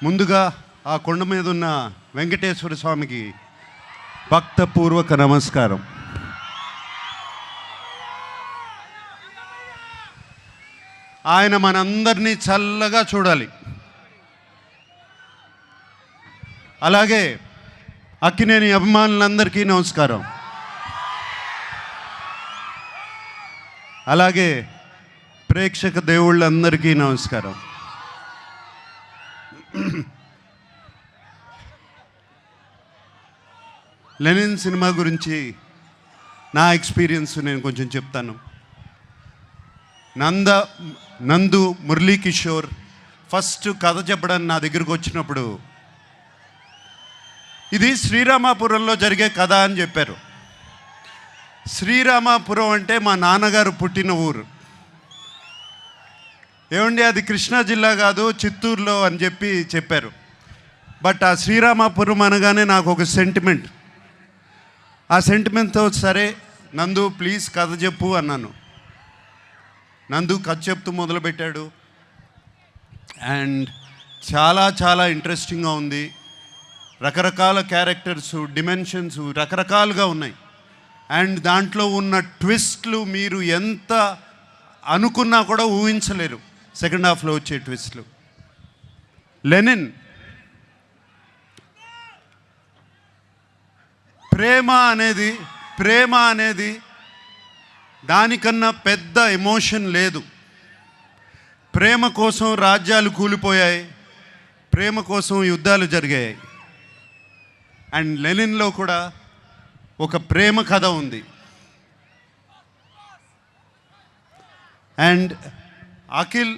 ముందుగా ఆ కొండ మీద ఉన్న వెంకటేశ్వర స్వామికి భక్తపూర్వక నమస్కారం. ఆయన మనందరినీ చల్లగా చూడాలి. అలాగే అక్కినేని అభిమానులందరికీ నమస్కారం. అలాగే ప్రేక్షక దేవుళ్ళందరికీ నమస్కారం. లెనిన్ సినిమా గురించి నా ఎక్స్పీరియన్స్ నేను కొంచెం చెప్తాను. నందు మురళీకిషోర్ ఫస్ట్ కథ చెప్పడానికి నా దగ్గరకు వచ్చినప్పుడు ఇది శ్రీరామాపురంలో జరిగే కథ అని చెప్పారు. శ్రీరామాపురం అంటే మా నాన్నగారు పుట్టిన ఊరు. ఏమండి అది కృష్ణా జిల్లా కాదు, చిత్తూరులో అని చెప్పారు. బట్ ఆ శ్రీరామాపురం అనగానే నాకు ఒక సెంటిమెంట్. ఆ సెంటిమెంట్తో సరే నందు ప్లీజ్ కథ చెప్పు అన్నాను. నందు కథ చెప్తూ మొదలుపెట్టాడు. అండ్ చాలా చాలా ఇంట్రెస్టింగ్గా ఉంది. రకరకాల క్యారెక్టర్స్, డిమెన్షన్స్ రకరకాలుగా ఉన్నాయి. అండ్ దాంట్లో ఉన్న ట్విస్ట్లు మీరు ఎంత అనుకున్నా కూడా ఊహించలేరు. సెకండ్ హాఫ్లో వచ్చే ట్విస్ట్లు. లెనిన్ ప్రేమ అనేది దానికన్నా పెద్ద ఎమోషన్ లేదు. ప్రేమ కోసం రాజ్యాలు కూలిపోయాయి, ప్రేమ కోసం యుద్ధాలు జరిగాయి. అండ్ లెనిన్లో కూడా ఒక ప్రేమ కథ ఉంది. అండ్ అఖిల్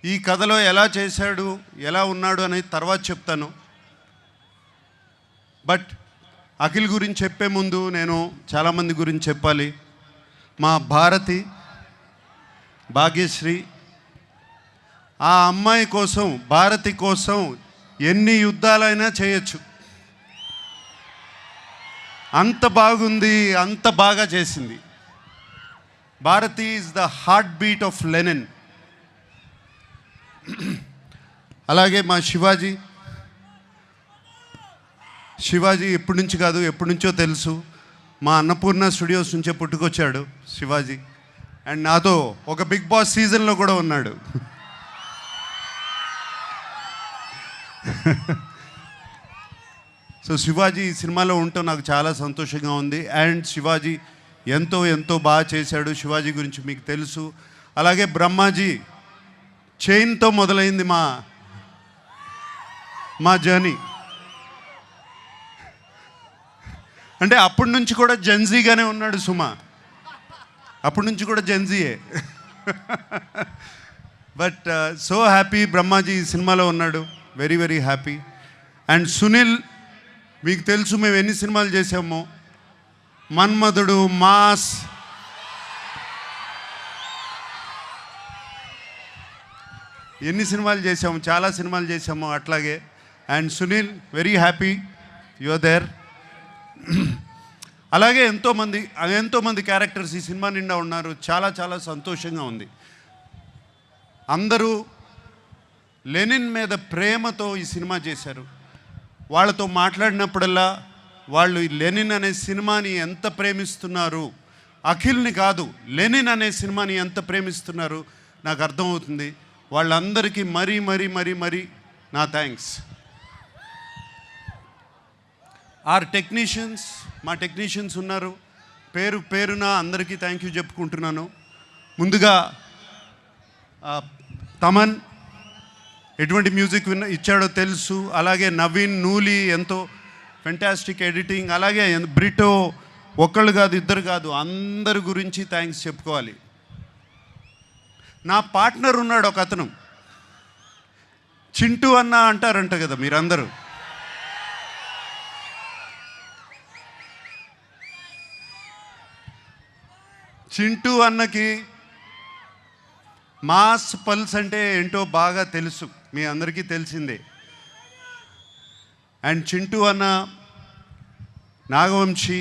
ఈ కథలో ఎలా చేశాడు, ఎలా ఉన్నాడు అనేది తర్వాత చెప్తాను. బట్ అఖిల్ గురించి చెప్పే ముందు నేను చాలామంది గురించి చెప్పాలి. మా భాగ్యశ్రీ, ఆ అమ్మాయి కోసం, భారతి కోసం ఎన్ని యుద్ధాలైనా చేయొచ్చు. అంత బాగుంది, అంత బాగా చేసింది. Bharati is the heart beat of Lenin. అలాగే మా శివాజీ ఎప్పటి నుంచి కాదు, ఎప్పటి నుంచో తెలుసు. మా అన్నపూర్ణ స్టూడియోస్ నుంచే పుట్టుకొచ్చాడు శివాజీ. అండ్ నాతో ఒక బిగ్ బాస్ సీజన్లో కూడా ఉన్నాడు. సో శివాజీ ఈ సినిమాలో ఉండటం నాకు చాలా సంతోషంగా ఉంది. అండ్ శివాజీ ఎంతో బాగా చేశాడు. శివాజీ గురించి మీకు తెలుసు. అలాగే బ్రహ్మాజీ చైన్తో మొదలైంది మా జర్నీ. అంటే అప్పటి నుంచి కూడా జెన్జీగానే ఉన్నాడు సుమా, అప్పటి నుంచి కూడా జెన్జీయే. బట్ సో హ్యాపీ బ్రహ్మాజీ ఈ సినిమాలో ఉన్నాడు. Very very happy. And Sunil మీకు తెలుసు మేము ఎన్ని సినిమాలు చేసామో. మన్మధుడు, మాస్, ఎన్ని సినిమాలు చేసాము, చాలా సినిమాలు చేసాము అట్లాగే. And Sunil very happy you are there. అలాగే ఎంతోమంది క్యారెక్టర్స్ ఈ సినిమా నిండా ఉన్నారు. చాలా చాలా సంతోషంగా ఉంది. అందరూ లెనిన్ మీద ప్రేమతో ఈ సినిమా చేశారు. వాళ్ళతో మాట్లాడినప్పుడల్లా వాళ్ళు లెనిన్ అనే సినిమాని ఎంత ప్రేమిస్తున్నారు, అఖిల్ని కాదు లెనిన్ అనే సినిమాని ఎంత ప్రేమిస్తున్నారు నాకు అర్థమవుతుంది. వాళ్ళందరికీ మరీ నా థ్యాంక్స్. మా టెక్నీషియన్స్ ఉన్నారు. పేరున అందరికీ థ్యాంక్ యూ చెప్పుకుంటున్నాను. ముందుగా తమన్ ఎటువంటి మ్యూజిక్ ఇచ్చాడో తెలుసు. అలాగే నవీన్, నూలి ఎంతో ఫెంటాస్టిక్ ఎడిటింగ్. అలాగే బ్రిటో ఒక్కళ్ళు కాదు, ఇద్దరు కాదు, అందరి గురించి థ్యాంక్స్ చెప్పుకోవాలి. నా పార్ట్నర్ ఉన్నాడు ఒక అతను, చింటూ అన్న అంటారంట కదా మీరందరూ. చింటూ అన్నకి మాస్ పల్స్ అంటే ఏంటో బాగా తెలుసు, మీ అందరికీ తెలిసిందే. అండ్ చింటూ అన్న నాగవంశీ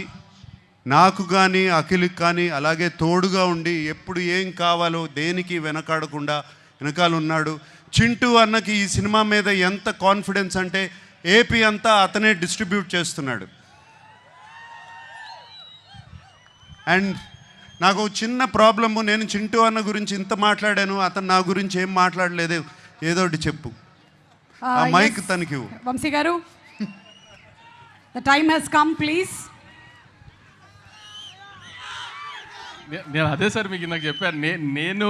నాకు కానీ అఖిల్కి కానీ అలాగే తోడుగా ఉండి ఎప్పుడు ఏం కావాలో దేనికి వెనకాడకుండా వెనకాల ఉన్నాడు. చింటూ అన్నకి ఈ సినిమా మీద ఎంత కాన్ఫిడెన్స్ అంటే ఏపీ అంతా అతనే డిస్ట్రిబ్యూట్ చేస్తున్నాడు. అండ్ నాకు చిన్న ప్రాబ్లము, నేను చింటూ అన్న గురించి ఇంత మాట్లాడాను, అతను నా గురించి ఏం మాట్లాడలేదు, ఏదో ఒకటి చెప్పు. ఆ మైక్ తనకి వంశీ గారు, the time has come please. నేను అదే సార్ మీకు నాకు చెప్పాను, నేను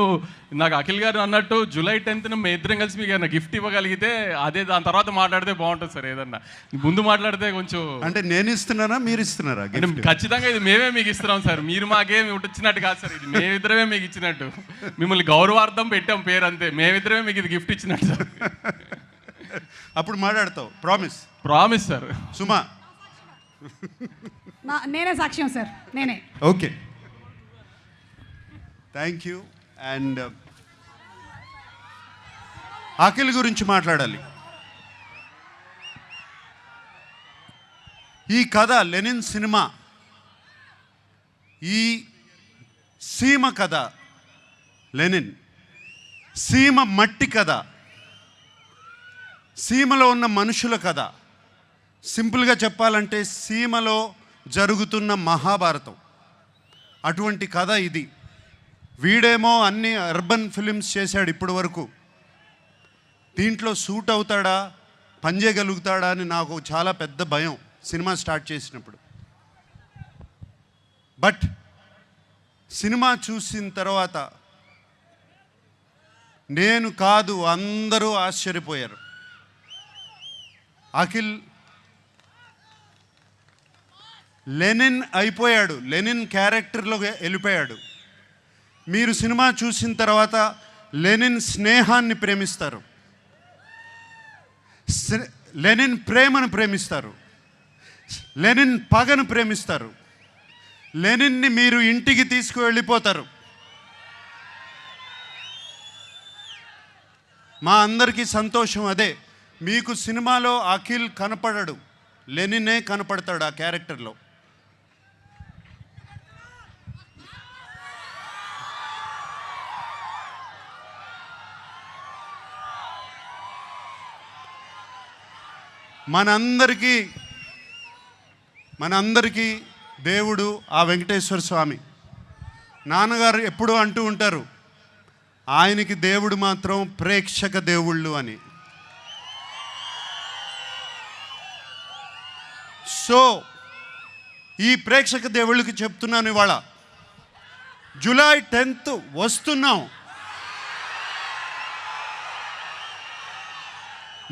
నాకు అఖిల్ గారు అన్నట్టు జూలై 10th మేము ఇద్దరం కలిసి మీకు ఏదైనా గిఫ్ట్ ఇవ్వగలిగితే అదే, దాని తర్వాత మాట్లాడితే బాగుంటుంది సార్. ఏదన్నా ముందు మాట్లాడితే కొంచెం, అంటే నేను ఇస్తున్నానా మీరు ఇస్తున్నారా? ఖచ్చితంగా ఇది మేమే మీకు ఇస్తున్నాం సార్, మీరు మాకేమి ఇచ్చినట్టు కాదు సార్, ఇది మేమిద్దరమే మీకు ఇచ్చినట్టు, మిమ్మల్ని గౌరవార్థం పెట్టాం పేరు అంతే, మేమిద్దరమే మీకు ఇది గిఫ్ట్ ఇచ్చినట్టు సార్. అప్పుడు మాట్లాడతావు, ప్రామిస్? Promise sir. సుమా నేనే సాక్ష్యం సార్, నేనే. Okay, thank you. And Akhil గురించి మాట్లాడాలి. ఈ కథ లెనిన్ సినిమా, ఈ సీమ కథ, లెనిన్ సీమ మట్టి కథ, సీమలో ఉన్న మనుషుల కథ. సింపుల్గా చెప్పాలంటే సీమలో జరుగుతున్న మహాభారతం, అటువంటి కథ ఇది. వీడేమో అన్ని అర్బన్ ఫిలిమ్స్ చేశాడు ఇప్పటి వరకు, దీంట్లో సూట్ అవుతాడా, పనిచేయగలుగుతాడా అని నాకు చాలా పెద్ద భయం సినిమా స్టార్ట్ చేసినప్పుడు. బట్ సినిమా చూసిన తర్వాత నేను కాదు అందరూ ఆశ్చర్యపోయారు. అఖిల్ లెనిన్ అయిపోయాడు, లెనిన్ క్యారెక్టర్లో వెళ్ళిపోయాడు. మీరు సినిమా చూసిన తర్వాత లెనిన్ స్నేహాన్ని ప్రేమిస్తారు, లెనిన్ ప్రేమను ప్రేమిస్తారు, లెనిన్ పగను ప్రేమిస్తారు, లెనిన్ని మీరు ఇంటికి తీసుకువెళ్ళిపోతారు. మా అందరికీ సంతోషం అదే. మీకు సినిమాలో అఖిల్ కనపడడు, లెనినే కనపడతాడు ఆ క్యారెక్టర్లో. మనందరికీ దేవుడు ఆ వెంకటేశ్వర స్వామి. నాన్నగారు ఎప్పుడూ అంటూ ఉంటారు, ఆయనకి దేవుడు మాత్రం ప్రేక్షక దేవుళ్ళు అని. సో ఈ ప్రేక్షక దేవుళ్ళకి చెప్తున్నాను, ఇవాళ జూలై 10th వస్తున్నాం,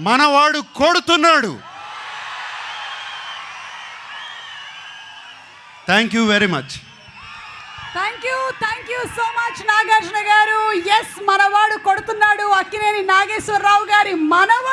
మనవాడు కొడుతున్నాడు. Thank you very much. Thank you so much Nagarjuna గారు. ఎస్, మనవాడు కొడుతున్నాడు. అక్కినేని నాగేశ్వరరావు గారి మనవాడు.